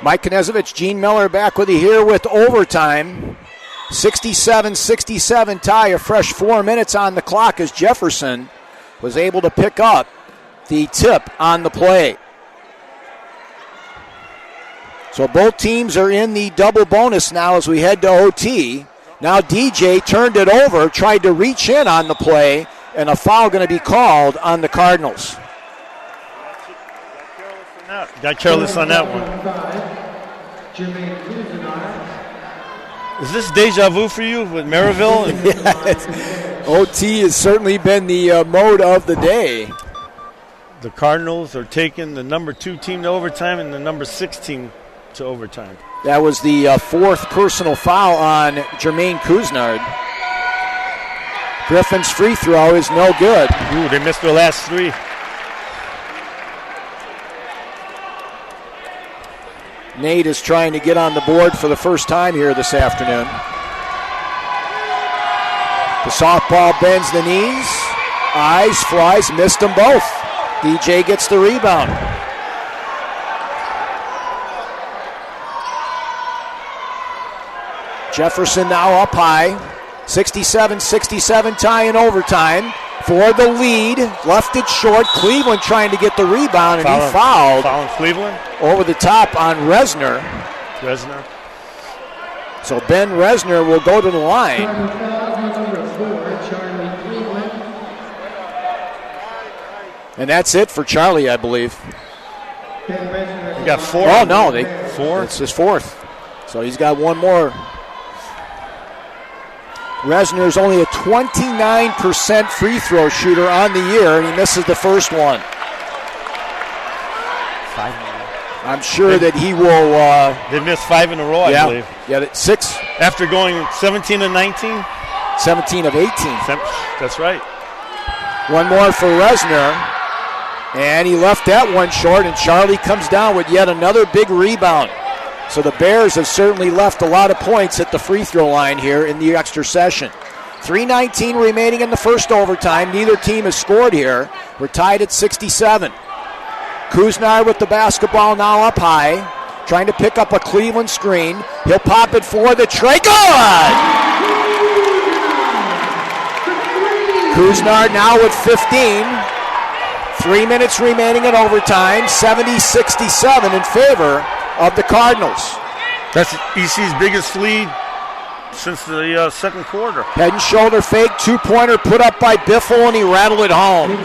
Mike Knezovich, Gene Miller back with you here with overtime. 67-67 tie, a fresh 4 minutes on the clock as Jefferson was able to pick up the tip on the play. So both teams are in the double bonus now as we head to OT. Now DJ turned it over, tried to reach in on the play, and a foul going to be called on the Cardinals. Got careless on that one. Is this deja vu for you with Maryville? Yes. OT has certainly been the mode of the day. The Cardinals are taking the number 2 team to overtime and the number 6 team to overtime. That was the fourth personal foul on Jermaine Couisnard. Griffin's free throw is no good. Ooh, they missed their last 3. Nate is trying to get on the board for the first time here this afternoon. The softball bends the knees. Eyes, flies, missed them both. DJ gets the rebound. Jefferson now up high. 67-67 tie in overtime. For the lead, left it short. Cleveland trying to get the rebound, and he fouled. Fouling Cleveland. Over the top on Resner. So Ben Resner will go to the line. And that's it for Charlie, I believe. You got 4. Oh, no. 4? It's his 4th. So he's got one more. Resner's only a 29% free throw shooter on the year, and he misses the first one. 5. I'm sure that he will. They missed 5 in a row, I believe. Yeah, 6. After going 17 and 19? 17 of 18. That's right. One more for Resner. And he left that one short, and Charlie comes down with yet another big rebound. So the Bears have certainly left a lot of points at the free throw line here in the extra session. 3:19 remaining in the first overtime. Neither team has scored here. We're tied at 67. Couisnard with the basketball now up high, trying to pick up a Cleveland screen. He'll pop it for the tray. Good! Couisnard now with 15. 3 minutes remaining in overtime. 70-67 in favor of the Cardinals. That's EC's biggest lead since the second quarter. Head and shoulder fake, 2-pointer put up by Biffle, and he rattled it home.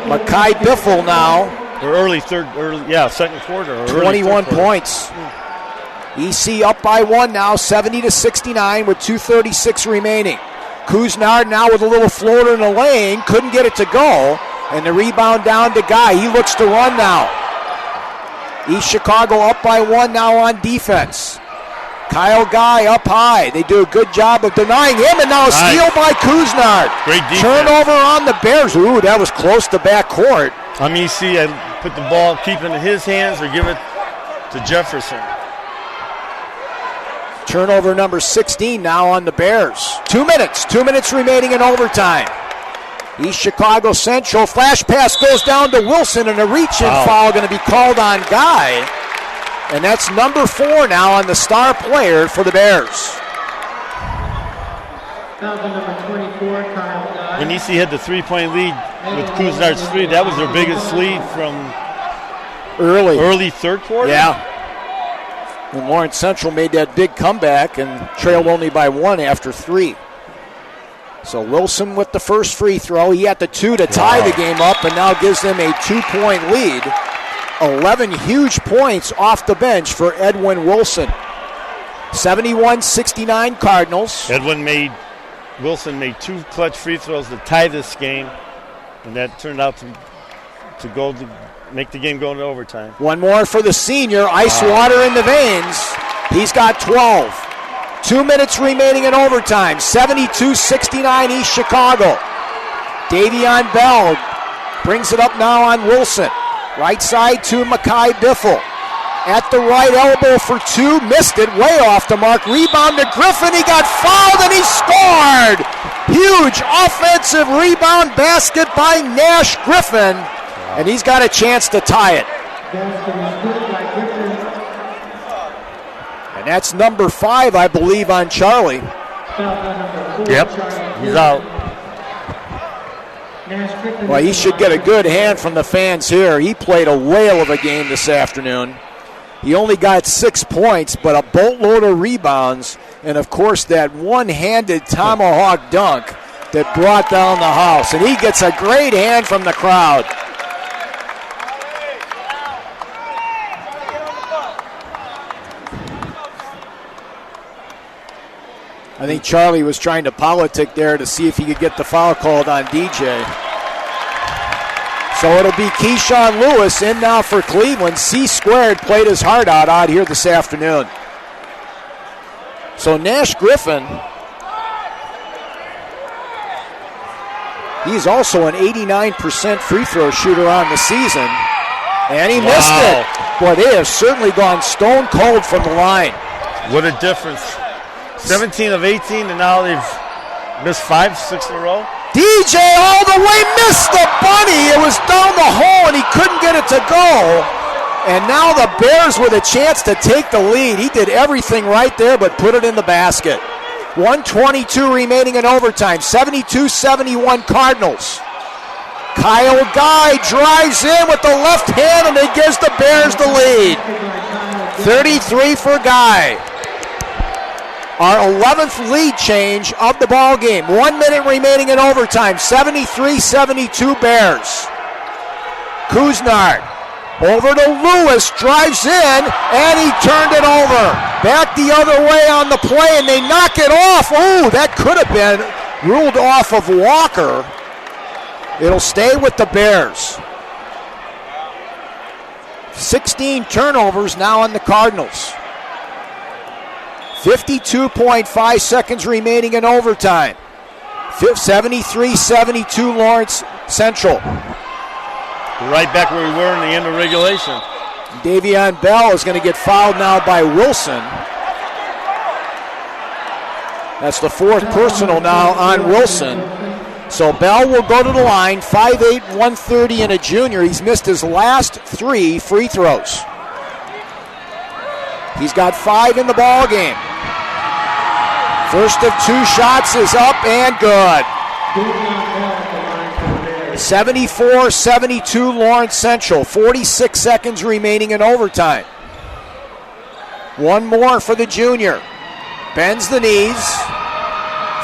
Makai Biffle now. Second quarter. 21 points. EC up by 1 now, 70-69 with 2:36 remaining. Couisnard now with a little floater in the lane, couldn't get it to go, and the rebound down to Guy. He looks to run now. East Chicago up by 1 now on defense. Kyle Guy up high. They do a good job of denying him, and now a steal by Couisnard. Great defense. Turnover on the Bears. Ooh, that was close to backcourt. I'm EC. I put the ball, keep it in his hands, or give it to Jefferson. Turnover number 16 now on the Bears. 2 minutes. 2 minutes remaining in overtime. East Chicago Central. Flash pass goes down to Wilson, and a reach-in foul going to be called on Guy. And that's number 4 now on the star player for the Bears. Number 24, Kyle Guy. When EC had the 3-point lead with Couisnard's 3, that was their biggest lead from early third quarter. Yeah. When Lawrence Central made that big comeback and trailed only by 1 after 3. So Wilson with the first free throw. He had the 2 to tie the game up, and now gives them a 2-point lead. 11 huge points off the bench for Edwin Wilson. 71-69 Cardinals. Wilson made 2 clutch free throws to tie this game, and that turned out to make the game go into overtime. One more for the senior. Ice water in the veins. He's got 12. 2 minutes remaining in overtime. 72-69 East Chicago. Davion Bell brings it up now on Wilson. Right side to Makai Biffle. At the right elbow for 2. Missed it. Way off the mark. Rebound to Griffin. He got fouled and he scored. Huge offensive rebound basket by Nash Griffin. And he's got a chance to tie it. that's number 5, I believe, on Charlie. Yep, he's out. Well, he should get a good hand from the fans here. He played a whale of a game this afternoon. He only got 6 points, but a boatload of rebounds, and, of course, that one-handed tomahawk dunk that brought down the house. And he gets a great hand from the crowd. I think Charlie was trying to politic there to see if he could get the foul called on DJ. So it'll be Keyshawn Lewis in now for Cleveland. C-squared played his heart out here this afternoon. So Nash Griffin, he's also an 89% free throw shooter on the season. And he missed it. Boy, they have certainly gone stone cold from the line. What a difference. 17 of 18, and now they've missed 5, 6 in a row. DJ all the way missed the bunny. It was down the hole, and he couldn't get it to go. And now the Bears with a chance to take the lead. He did everything right there but put it in the basket. 1:22 remaining in overtime. 72-71 Cardinals. Kyle Guy drives in with the left hand, and it gives the Bears the lead. 33 for Guy. Our 11th lead change of the ball game. 1 minute remaining in overtime. 73-72 Bears. Kuznard over to Lewis, drives in, and he turned it over. Back the other way on the play, and they knock it off. Ooh, that could have been ruled off of Walker. It'll stay with the Bears. 16 turnovers now on the Cardinals. 52.5 seconds remaining in overtime. 73-72 Lawrence Central. Right back where we were in the end of regulation. Davion Bell is going to get fouled now by Wilson. That's the 4th personal now on Wilson. So Bell will go to the line, 5'8", 130 and a junior. He's missed his last 3 free throws. He's got 5 in the ball game. First of 2 shots is up and good. 74-72 Lawrence Central. 46 seconds remaining in overtime. One more for the junior. Bends the knees.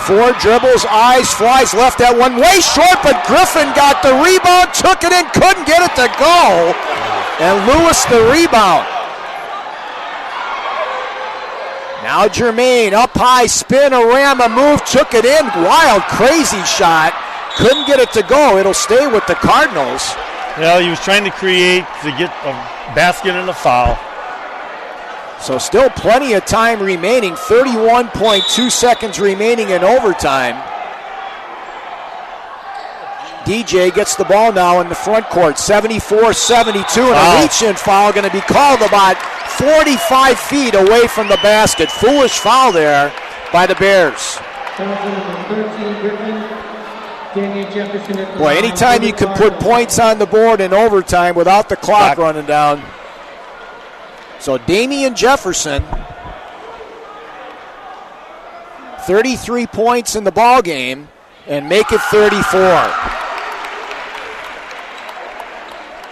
4 dribbles, eyes, flies left at one. Way short, but Griffin got the rebound, took it in, couldn't get it to go. And Lewis the rebound. Now Jermaine, up high, spin-a-rama move, took it in. Wild, crazy shot. Couldn't get it to go. It'll stay with the Cardinals. Well, he was trying to create to get a basket and a foul. So still plenty of time remaining. 31.2 seconds remaining in overtime. DJ gets the ball now in the front court. 74-72, and a reach-in foul going to be called about 45 feet away from the basket. Foolish foul there by the Bears. Boy, anytime you can put points on the board in overtime without the clock running down. So Damian Jefferson, 33 points in the ball game, and make it 34.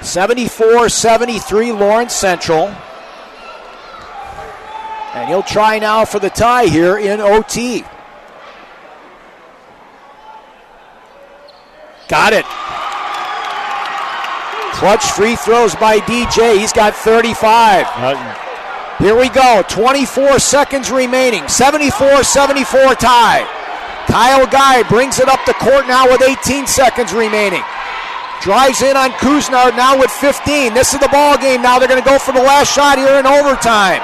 74-73 Lawrence Central. And he'll try now for the tie here in OT. Got it. Clutch free throws by DJ. He's got 35. Here we go. 24 seconds remaining. 74-74 tie. Kyle Guy brings it up the court now with 18 seconds remaining. Drives in on Kuznard now with 15. This is the ball game now. They're going to go for the last shot here in overtime.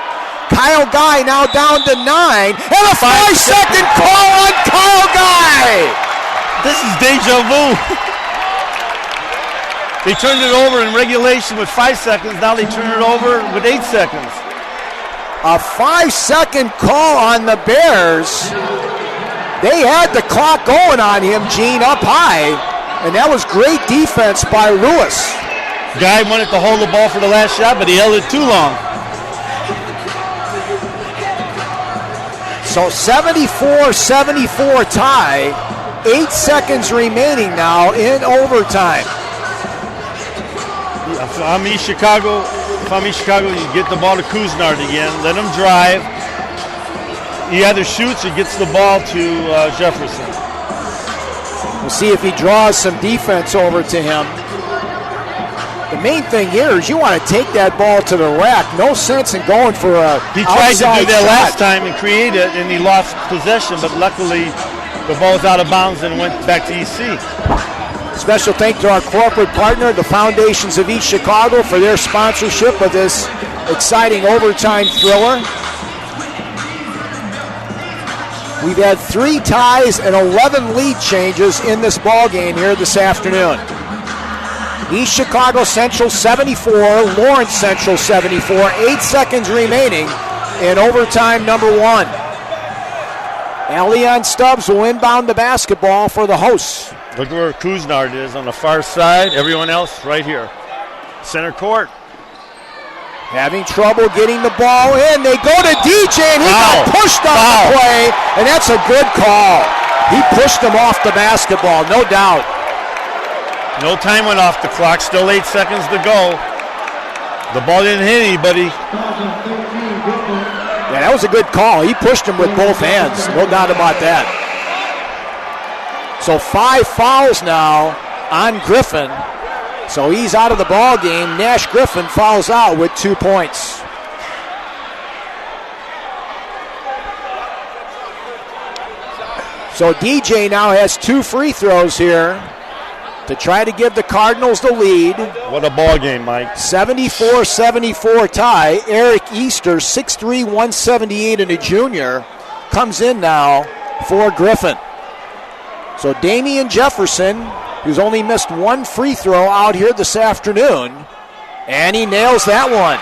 Kyle Guy now down to 9. And a 5-second call on Kyle Guy. This is deja vu. They turned it over in regulation with 5 seconds. Now they turn it over with 8 seconds. A 5-second call on the Bears. They had the clock going on him, Gene, up high. And that was great defense by Lewis. Guy wanted to hold the ball for the last shot, but he held it too long. So 74-74 tie. 8 seconds remaining now in overtime. If I'm East Chicago, you get the ball to Couisnard again. Let him drive. He either shoots or gets the ball to Jefferson. We'll see if he draws some defense over to him. The main thing here is you want to take that ball to the rack. No sense in going for a He tried to do that shot. last time and create it, and he lost possession, but luckily the ball was out of bounds and went back to EC. Special thanks to our corporate partner, the Foundations of East Chicago, for their sponsorship of this exciting overtime thriller. We've had 3 ties and 11 lead changes in this ball game here this afternoon. East Chicago Central 74, Lawrence Central 74. 8 seconds remaining in overtime number 1. Leon Stubbs will inbound the basketball for the hosts. Look where Couisnard is on the far side. Everyone else right here. Center court. Having trouble getting the ball in. They go to DJ, and he got pushed off the play, and that's a good call. He pushed him off the basketball, no doubt. No time went off the clock. Still 8 seconds to go. The ball didn't hit anybody. Yeah, that was a good call. He pushed him with both hands, no doubt about that. So 5 fouls now on Griffin. So he's out of the ball game. Nash Griffin fouls out with 2 points. So DJ now has 2 free throws here to try to give the Cardinals the lead. What a ball game, Mike. 74-74 tie. Eric Easter, 6'3", 178 and a junior, comes in now for Griffin. So Damian Jefferson, who's only missed 1 free throw out here this afternoon, and he nails that one.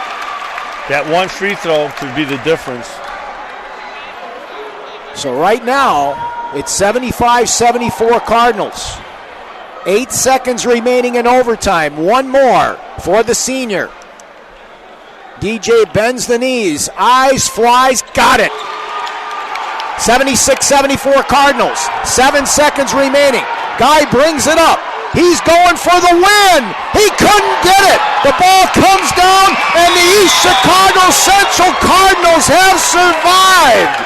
That 1 free throw could be the difference. So right now, it's 75-74 Cardinals. 8 seconds remaining in overtime. 1 more for the senior. DJ bends the knees. Eyes, flies, got it. 76-74 Cardinals. 7 seconds remaining. Guy brings it up. He's going for the win. He couldn't get it. The ball comes down, and the East Chicago Central Cardinals have survived.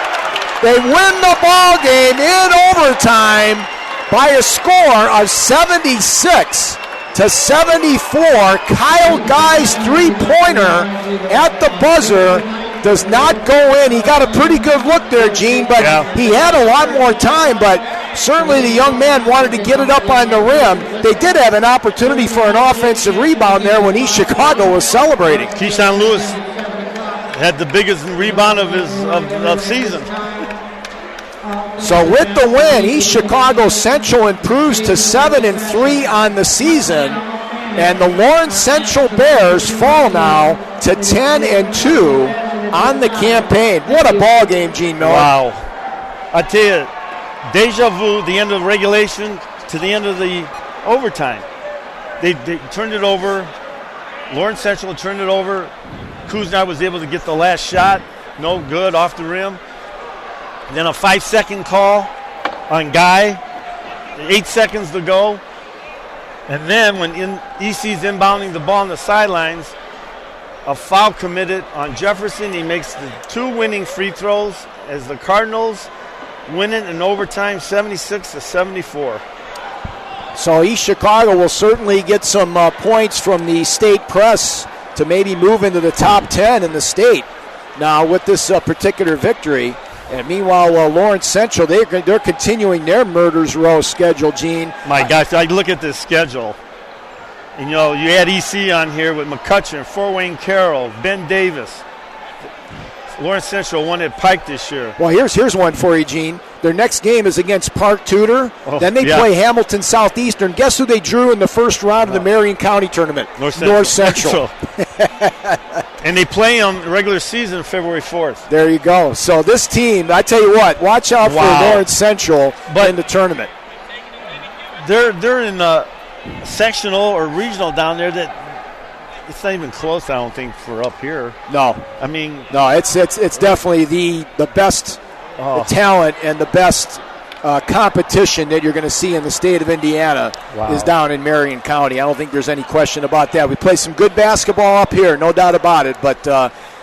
They win the ball game in overtime by a score of 76-74. Kyle Guy's three-pointer at the buzzer does not go in. He got a pretty good look there, Gene, but he had a lot more time, but certainly the young man wanted to get it up on the rim. They did have an opportunity for an offensive rebound there when East Chicago was celebrating. Keyshawn Lewis had the biggest rebound of his season. So with the win, East Chicago Central improves to 7-3 on the season, and the Lawrence Central Bears fall now to 10-2 on the campaign. What a ball game, Gene Miller. Wow. I tell you, deja vu, the end of regulation to the end of the overtime. They turned it over. Lawrence Central turned it over. Couisnard was able to get the last shot. No good, off the rim. Then a 5-second call on Guy. 8 seconds to go. And then when EC's inbounding the ball on the sidelines, a foul committed on Jefferson. He makes the 2 winning free throws as the Cardinals win it in overtime, 76-74. So East Chicago will certainly get some points from the state press to maybe move into the top 10 in the state now with this particular victory. And meanwhile, Lawrence Central, they're continuing their murders row schedule, Gene. My gosh, I look at this schedule. And, you know, you had EC on here with McCutcheon, Fort Wayne Carroll, Ben Davis. Lawrence Central won at Pike this year. Well, here's one for you, Gene. Their next game is against Park Tudor. Then they play Hamilton Southeastern. Guess who they drew in the first round of the Marion County tournament? North Central. And they play them regular season February 4th. There you go. So this team, I tell you what, watch out for Lawrence Central in the tournament. They're in the sectional or regional down there that it's not even close, I don't think, for up here. No. I mean, no, it's definitely the best the talent and the best competition that you're going to see in the state of Indiana is down in Marion County. I don't think there's any question about that. We play some good basketball up here, no doubt about it, but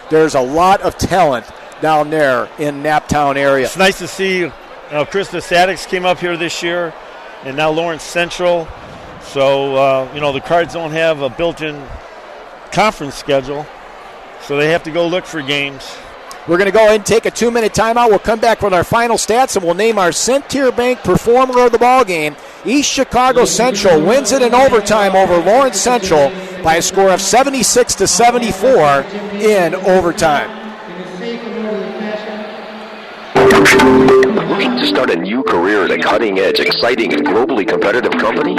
there's a lot of talent down there in Naptown area. It's nice to see Krista Sadix came up here this year, and now Lawrence Central. So, the Cards don't have a built-in conference schedule, so they have to go look for games. We're going to go ahead and take a 2-minute timeout. We'll come back with our final stats, and we'll name our Centier Bank Performer of the Ball Game. East Chicago Central wins it in overtime over Lawrence Central by a score of 76-74 in overtime. Looking to start a new career at a cutting-edge, exciting, and globally competitive company?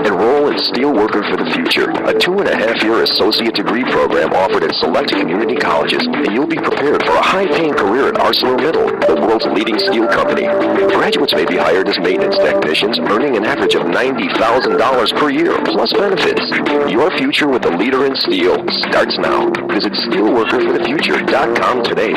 Enroll in Steelworker for the Future, a 2.5-year associate degree program offered at select community colleges, and you'll be prepared for a high-paying career at ArcelorMittal, the world's leading steel company. Graduates may be hired as maintenance technicians, earning an average of $90,000 per year, plus benefits. Your future with the leader in steel starts now. Visit steelworkerforthefuture.com today.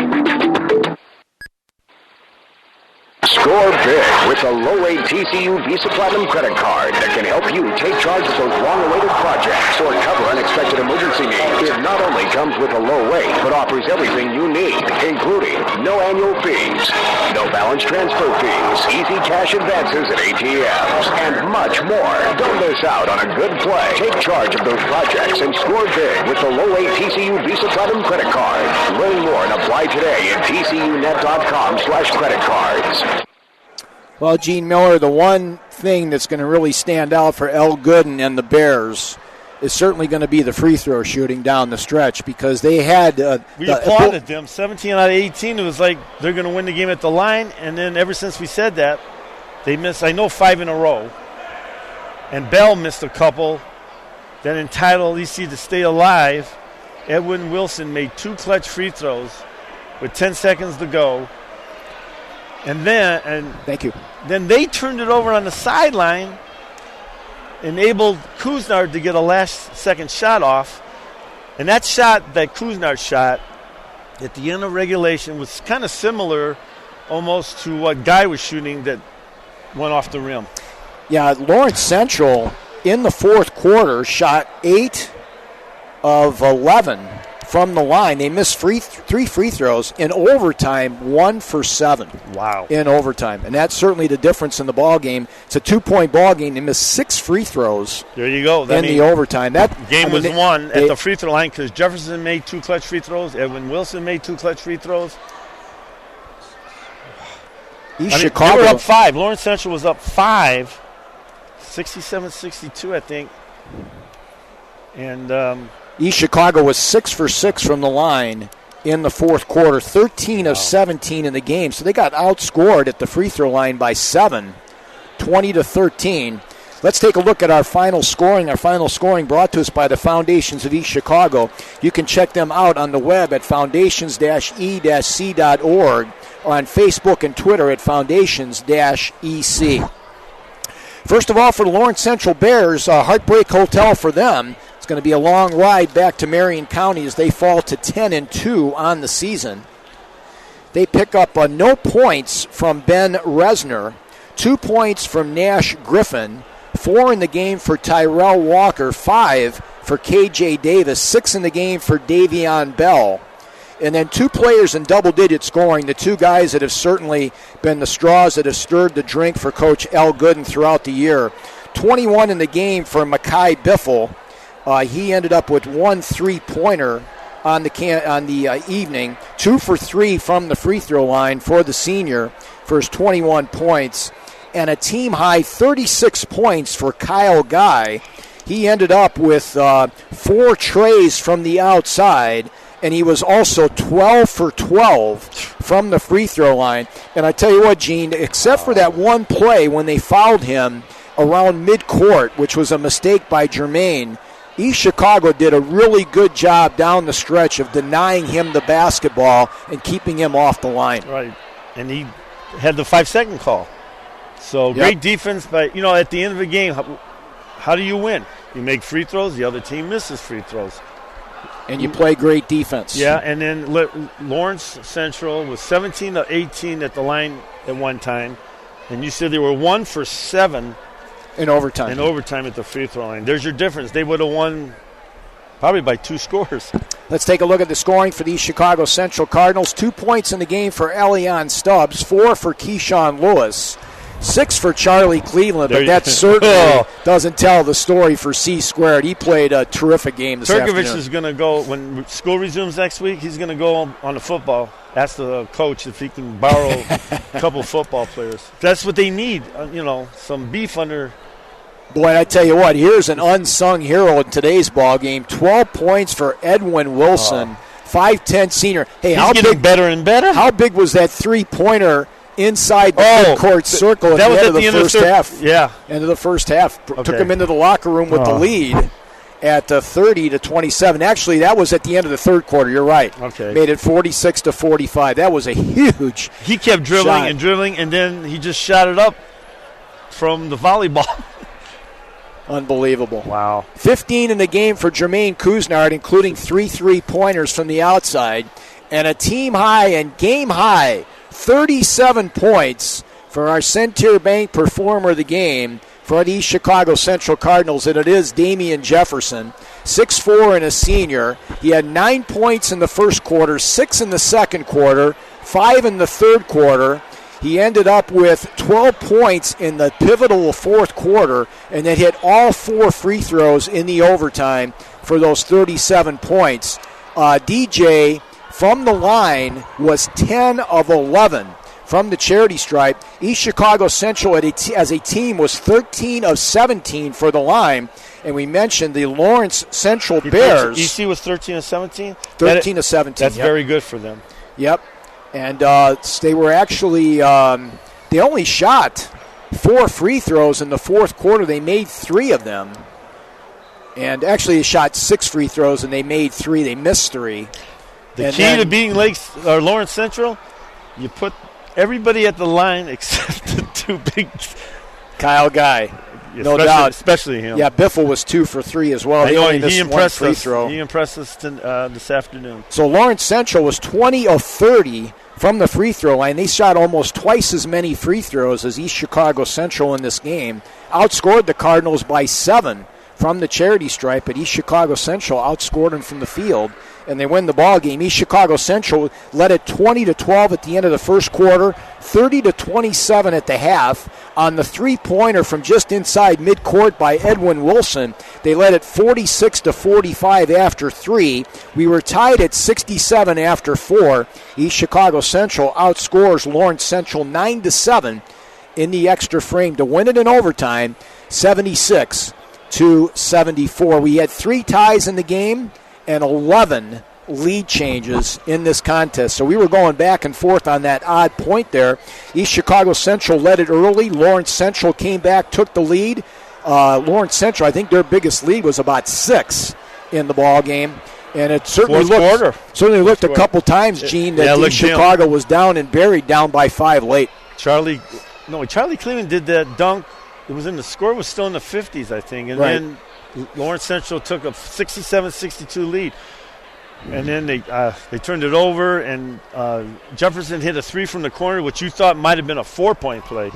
Score big with the low-rate TCU Visa Platinum credit card that can help you take charge of those long-awaited projects or cover unexpected emergency needs. It not only comes with a low rate, but offers everything you need, including no annual fees, no balance transfer fees, easy cash advances at ATMs, and much more. Don't miss out on a good play. Take charge of those projects and score big with the low-rate TCU Visa Platinum credit card. Learn more and apply today at tcunet.com/credit cards. Well, Gene Miller, the one thing that's going to really stand out for El Gooden and the Bears is certainly going to be the free throw shooting down the stretch, because they had we applauded them 17 out of 18. It was like they're going to win the game at the line, and then ever since we said that, they missed, 5 in a row. And Bell missed a couple that entitled EC to stay alive. Edwin Wilson made 2 clutch free throws with 10 seconds to go. And then, thank you. Then they turned it over on the sideline, enabled Kuznard to get a last-second shot off. And that shot that Kuznard shot at the end of regulation was kind of similar almost to what Guy was shooting that went off the rim. Yeah, Lawrence Central in the fourth quarter shot 8 of 11 from the line. They missed 3 free throws. In overtime, 1 for 7. Wow. In overtime. And that's certainly the difference in the ball game. It's a 2-point ball game. They missed 6 free throws. There you go. The overtime. That game was won at the free throw line because Jefferson made 2 clutch free throws. Edwin Wilson made 2 clutch free throws. Chicago. They were up 5. Lawrence Central was up 5. 67-62, I think. And East Chicago was 6 for 6 from the line in the fourth quarter, 13 of 17 in the game. So they got outscored at the free throw line by 7, 20-13. Let's take a look at our final scoring. Our final scoring brought to us by the Foundations of East Chicago. You can check them out on the web at foundations-e-c.org or on Facebook and Twitter at foundations-ec. First of all, for the Lawrence Central Bears, Heartbreak Hotel for them. It's going to be a long ride back to Marion County as they fall to 10-2 on the season. They pick up no points from Ben Resner, 2 points from Nash Griffin, 4 in the game for Tyrell Walker, 5 for KJ Davis, 6 in the game for Davion Bell. And then 2 players in double-digit scoring, the 2 guys that have certainly been the straws that have stirred the drink for Coach El Gooden throughout the year. 21 in the game for Makai Biffle. He ended up with 1 3-pointer on the evening. 2 for 3 from the free throw line for the senior for his 21 points. And a team-high 36 points for Kyle Guy. He ended up with 4 trays from the outside, and he was also 12 for 12 from the free throw line. And I tell you what, Gene, except for that one play when they fouled him around midcourt, which was a mistake by Jermaine, East Chicago did a really good job down the stretch of denying him the basketball and keeping him off the line. Right. And he had the 5-second call. So great defense, but, at the end of the game, how do you win? You make free throws, the other team misses free throws. And you play great defense. Yeah, and then Lawrence Central was 17-18 at the line at one time. And you said they were 1 for 7 in overtime. At the free throw line. There's your difference. They would have won probably by 2 scores. Let's take a look at the scoring for these Chicago Central Cardinals. 2 points in the game for Elion Stubbs, 4 for Keyshawn Lewis, 6 for Charlie Cleveland, but that certainly doesn't tell the story for C Squared. He played a terrific game this afternoon. Turkovich is going to go, when school resumes next week, he's going to go on the football. Ask the coach if he can borrow a couple football players. That's what they need, some beef under. Boy, I tell you what, here's an unsung hero in today's ball game. 12 points for Edwin Wilson, 5'10" senior. Hey, he's getting better and better. How big was that three-pointer inside the midcourt circle at the end of the first half? Yeah. End of the first half. Took him into the locker room with the lead at 30-27. Actually, that was at the end of the third quarter. You're right. Okay. Made it 46-45. That was a huge He kept dribbling shot. and dribbling, and then he just shot it up from the volleyball. Unbelievable. Wow. 15 in the game for Jermaine Couisnard, including 3 3-pointers from the outside, and a team high and game high 37 points for our Centier Bank performer of the game for the Chicago Central Cardinals, and it is Damian Jefferson, 6'4" and a senior. He had 9 points in the first quarter, 6 in the second quarter, 5 in the third quarter. He ended up with 12 points in the pivotal fourth quarter and then hit all 4 free throws in the overtime for those 37 points. DJ, from the line, was 10 of 11 from the charity stripe. East Chicago Central as a team was 13 of 17 for the line. And we mentioned the Lawrence Central Bears. EC was 13 of 17? 13 of 17. That's very good for them. Yep. And they were actually, they only shot 4 free throws in the fourth quarter. They made 3 of them. And actually they shot 6 free throws and they made 3. They missed 3. The key to beating Lawrence Central, you put everybody at the line except the 2 big. Kyle Guy. No doubt. Especially him. Yeah, Biffle was 2 for 3 as well. He impressed free us. Throw. He impressed us this afternoon. So Lawrence Central was 20 of 30 from the free throw line. They shot almost twice as many free throws as East Chicago Central in this game. Outscored the Cardinals by 7 from the charity stripe, but East Chicago Central outscored them from the field, and they win the ball game. East Chicago Central led it 20-12 at the end of the first quarter, 30-27 at the half. On the three-pointer from just inside midcourt by Edwin Wilson, they led it 46-45 after 3. We were tied at 67 after 4. East Chicago Central outscores Lawrence Central 9-7 in the extra frame to win it in overtime, 76-74. We had 3 ties in the game and 11 lead changes in this contest. So we were going back and forth on that odd point there. East Chicago Central led it early. Lawrence Central came back, took the lead. Lawrence Central, I think their biggest lead was about 6 in the ball game. And it certainly looked a couple times, Gene, that East Chicago was down and buried down by 5 late. Charlie Cleveland did that dunk. It was the score was still in the 50s, I think. And then Lawrence Central took a 67-62 lead. And then they turned it over, and Jefferson hit a 3 from the corner, which you thought might have been a 4-point play.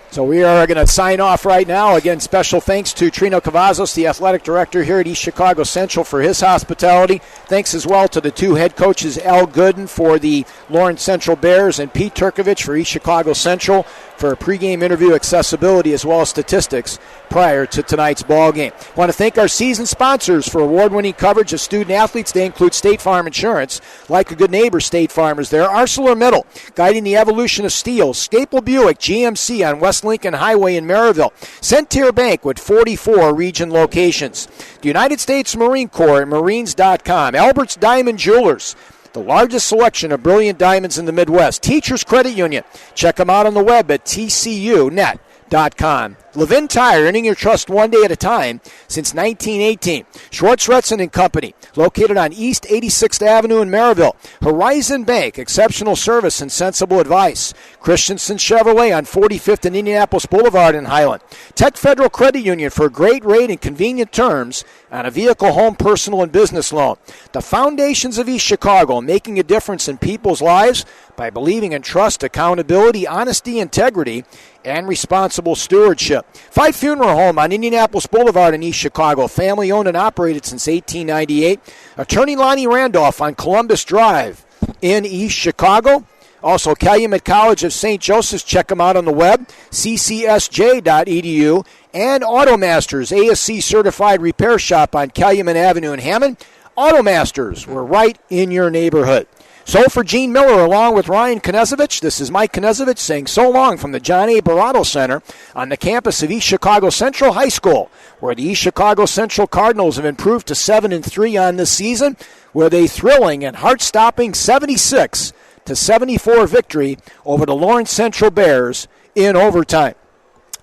So we are going to sign off right now. Again, special thanks to Trino Cavazos, the athletic director here at East Chicago Central, for his hospitality. Thanks as well to the 2 head coaches, Al Gooden for the Lawrence Central Bears and Pete Turkovich for East Chicago Central for a pregame interview, accessibility, as well as statistics prior to tonight's ball game. I want to thank our season sponsors for award-winning coverage of student-athletes. They include State Farm Insurance, like a good neighbor, State Farm is there. ArcelorMittal, guiding the evolution of steel. Staple Buick, GMC on West Lincoln Highway in Maryville. Centier Bank with 44 region locations. The United States Marine Corps at Marines.com. Albert's Diamond Jewelers, the largest selection of brilliant diamonds in the Midwest. Teachers Credit Union. Check them out on the web at tcunet.com. Levin Tire, earning your trust one day at a time since 1918. Schwartz, Retson and Company, located on East 86th Avenue in Maryville. Horizon Bank, exceptional service and sensible advice. Christensen Chevrolet on 45th and Indianapolis Boulevard in Highland. Tech Federal Credit Union for a great rate and convenient terms on a vehicle, home, personal, and business loan. The Foundations of East Chicago, making a difference in people's lives by believing in trust, accountability, honesty, integrity, and responsible stewardship. Fife Funeral Home on Indianapolis Boulevard in East Chicago. Family owned and operated since 1898. Attorney Lonnie Randolph on Columbus Drive in East Chicago. Also, Calumet College of St. Joseph's. Check them out on the web, ccsj.edu. And Automasters, ASC certified repair shop on Calumet Avenue in Hammond. Automasters, we're right in your neighborhood. So for Gene Miller, along with Ryan Knezovich, this is Mike Knezovich saying so long from the John A. Barato Center on the campus of East Chicago Central High School, where the East Chicago Central Cardinals have improved to 7-3 on this season with a thrilling and heart-stopping 76-74 victory over the Lawrence Central Bears in overtime.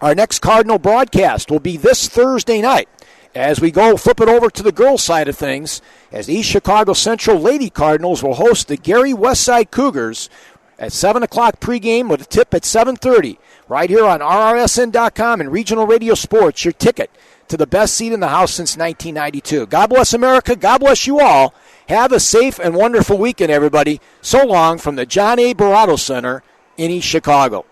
Our next Cardinal broadcast will be this Thursday night, as we go flip it over to the girls' side of things, as the East Chicago Central Lady Cardinals will host the Gary Westside Cougars at 7 o'clock pregame with a tip at 7:30, right here on RRSN.com and Regional Radio Sports, your ticket to the best seat in the house since 1992. God bless America. God bless you all. Have a safe and wonderful weekend, everybody. So long from the John A. Barato Center in East Chicago.